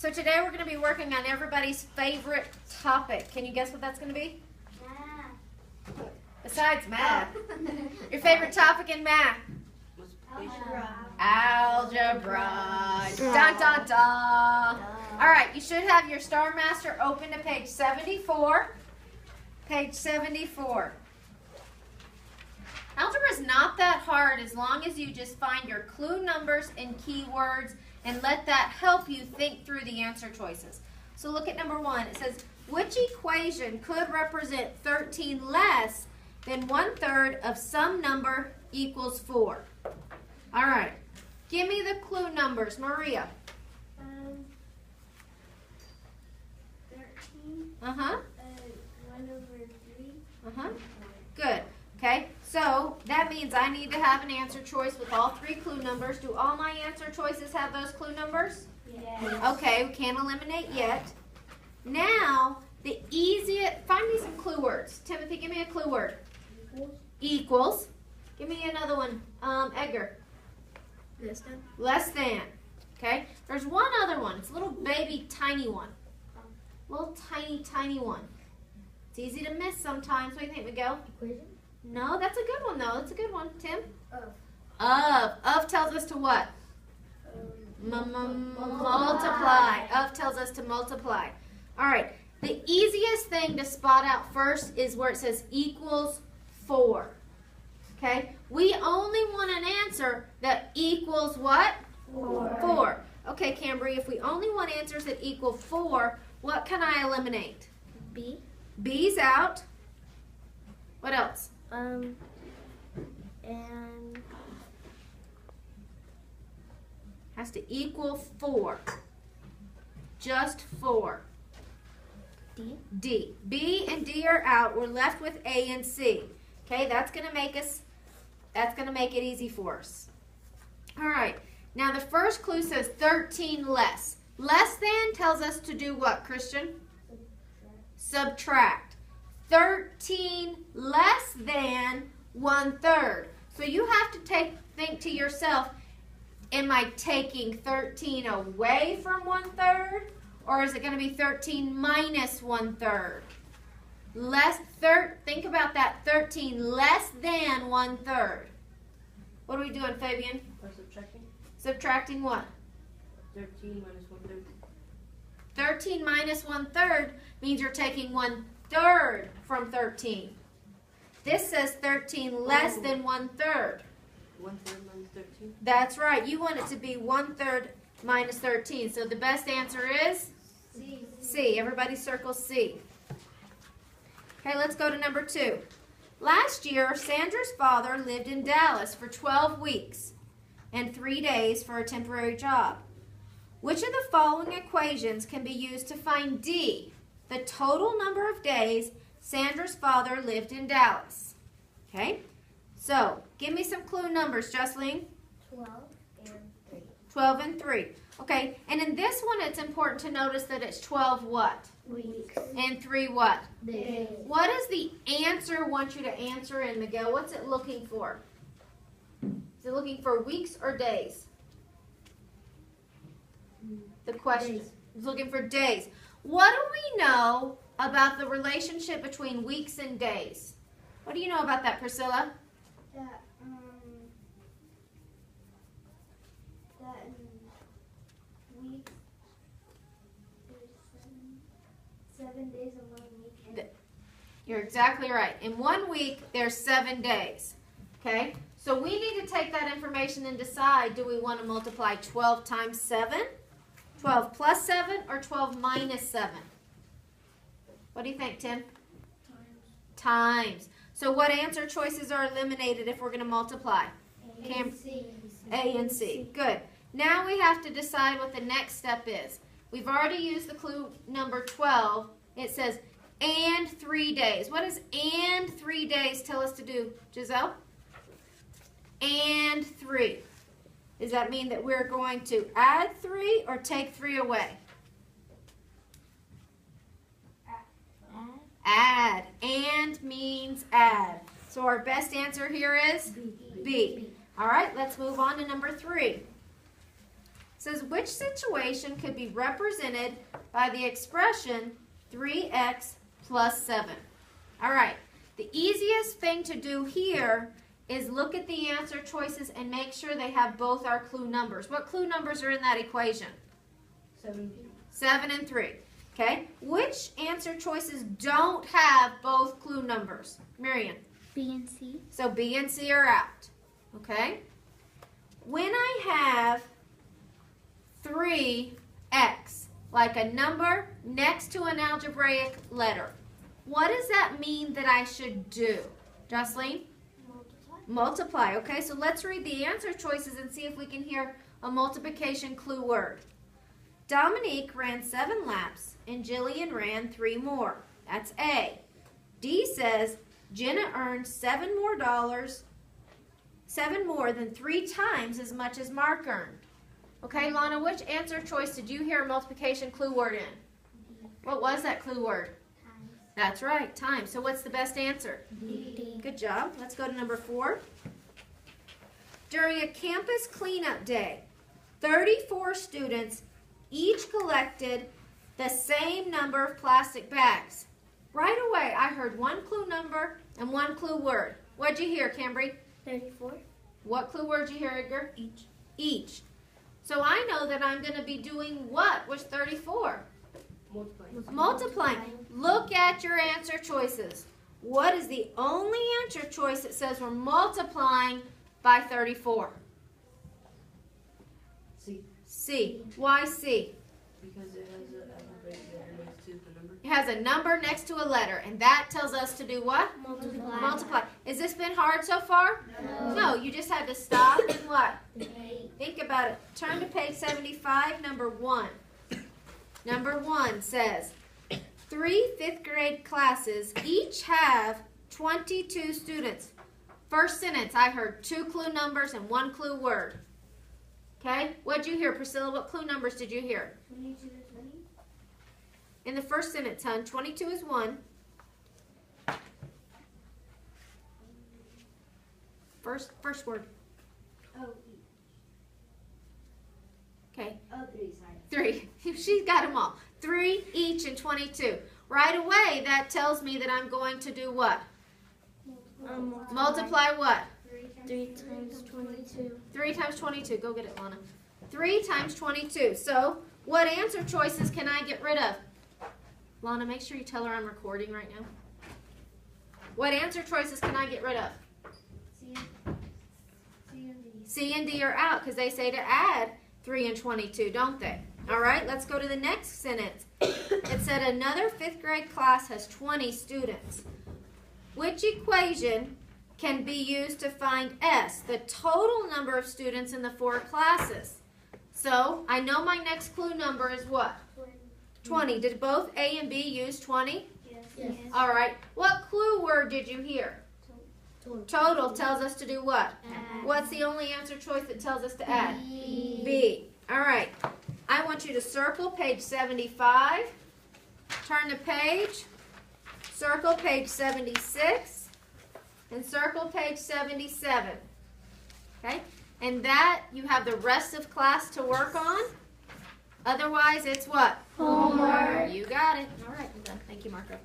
So today we're going to be working on everybody's favorite topic. Can you guess what that's going to be? Math. Besides math. Your favorite topic in math? Algebra. Dun, dun, dun. All right, you should have your Star Master open to page 74. Page 74. Algebra is not that hard as long as you just find your clue numbers and keywords and let that help you think through the answer choices. So look at number 1. It says, which equation could represent 13 less than 1/3 of some number equals 4? All right. Give me the clue numbers, Maria. 13. 1 over 3. Good. Okay. So that means I need to have an answer choice with all 3 clue numbers. Do all my answer choices have those clue numbers? Yes. Okay. We can't eliminate yet. Now, the easiest, find me some clue words. Timothy, give me a clue word. Equals. Give me another one. Edgar. Less than. Less than. Okay. There's one other one. It's a little baby tiny one. Little tiny one. It's easy to miss sometimes. What do you think, Miguel? Equation. No, that's a good one though. That's a good one. Tim? Of. Of tells us to what? Multiply. Of tells us to multiply. All right. The easiest thing to spot out first is where it says equals 4. Okay? We only want an answer that equals what? 4. Okay, Cambry, if we only want answers that equal 4, what can I eliminate? B. B's out. What else? And Has to equal 4. Just 4. D. D. B and D are out. We're left with A and C. Okay, that's gonna make it easy for us. All right. Now the first clue says 13 less. Less than tells us to do what, Christian? Subtract. 13 less than 1/3. So you have to think to yourself, am I taking 13 away from 1/3? Or is it going to be 13 minus 1/3? Think about that. 13 less than 1/3. What are we doing, Fabian? We're subtracting. Subtracting what? 13 minus 1/3. 13 minus 1/3 means you're taking 1/3 from 13. This says 13 less than 1/3. 1/3 minus 13. That's right. You want it to be 1/3 minus 13. So the best answer is C. C. Everybody circle C. Okay, let's go to number 2. Last year, Sandra's father lived in Dallas for 12 weeks and 3 days for a temporary job. Which of the following equations can be used to find D, the total number of days Sandra's father lived in Dallas? Okay, so give me some clue numbers, Jocelyn. 12 and 3. 12 and 3. Okay, and in this one, it's important to notice that it's 12 what? Weeks. And 3 what? Days. What does the answer want you to answer in, Miguel? What's it looking for? Is it looking for weeks or days? The question Days. is looking for days. What do we know about the relationship between weeks and days? What do you know about that, Priscilla? That in weeks there's 7 days in 1 week. You're exactly right. In 1 week, there's 7 days. Okay? So we need to take that information and decide, do we want to multiply 12 times 7, 12 plus 7, or 12 minus 7? What do you think, Tim? Times. So what answer choices are eliminated if we're going to multiply? A and C. A and C. Good. Now we have to decide what the next step is. We've already used the clue number 12. It says, and 3 days. What does and 3 days tell us to do, Giselle? And 3. Does that mean that we're going to add 3 or take 3 away? Add. And means add. So our best answer here is B. All right, let's move on to number 3. says which situation could be represented by the expression 3x plus 7. All right, the easiest thing to do here is look at the answer choices and make sure they have both our clue numbers. What clue numbers are in that equation? 7. 7 and 3. Okay, which answer choices don't have both clue numbers? Marion. B and C. So B and C are out. Okay? When I have 3x, like a number next to an algebraic letter, what does that mean that I should do? Jocelyn? Multiply. Multiply. Okay, so let's read the answer choices and see if we can hear a multiplication clue word. Dominique ran 7 laps and Jillian ran 3 more. That's A. D says Jenna earned $7 more than 3 times as much as Mark earned. Okay, Lana, which answer choice did you hear a multiplication clue word in? What was that clue word? Times. That's right, time. So what's the best answer? D. Good job. Let's go to number 4. During a campus cleanup day, 34 students each collected the same number of plastic bags. Right away, I heard one clue number and one clue word. What'd you hear, Cambry? 34. What clue word did you hear, Edgar? Each. Each. So I know that I'm going to be doing what with 34? Multiplying. Multiplying. Look at your answer choices. What is the only answer choice that says we're multiplying by 34? C. C. Why C? Because it has a algebraic letter next to the number. It has a number next to a letter, and that tells us to do what? Multiply. Multiply. Has this been hard so far? No. No, you just had to stop and what? 8. Think about it. Turn to page 75, number 1. Number 1 says, 3 fifth grade classes each have 22 students. First sentence, I heard 2 clue numbers and 1 clue word. Okay, what'd you hear, Priscilla? What clue numbers did you hear? 22 to 20. In the first sentence, hon, 22 is 1. First word. Oh, Okay, 3, sorry. 3. She's got them all. 3 each and 22. Right away, that tells me that I'm going to do what? Multiply what? 3 times 22. 3 times 22. Go get it, Lana. 3 times 22. So, what answer choices can I get rid of? Lana, make sure you tell her I'm recording right now. What answer choices can I get rid of? C and D. C and D are out because they say to add 3 and 22, don't they? All right, let's go to the next sentence. It said another 5th grade class has 20 students. Which equation can be used to find S, the total number of students in the 4 classes? So, I know my next clue number is what? 20. Did both A and B use 20? Yes. All right. What clue word did you hear? Total tells us to do what? Add. What's the only answer choice that tells us to add? B. B. All right. I want you to circle page 75. Turn the page. Circle page 76. And circle page 77. Okay? And that, you have the rest of class to work on. Otherwise, it's what? Homework. You got it. All right, I'm done. Thank you, Marco.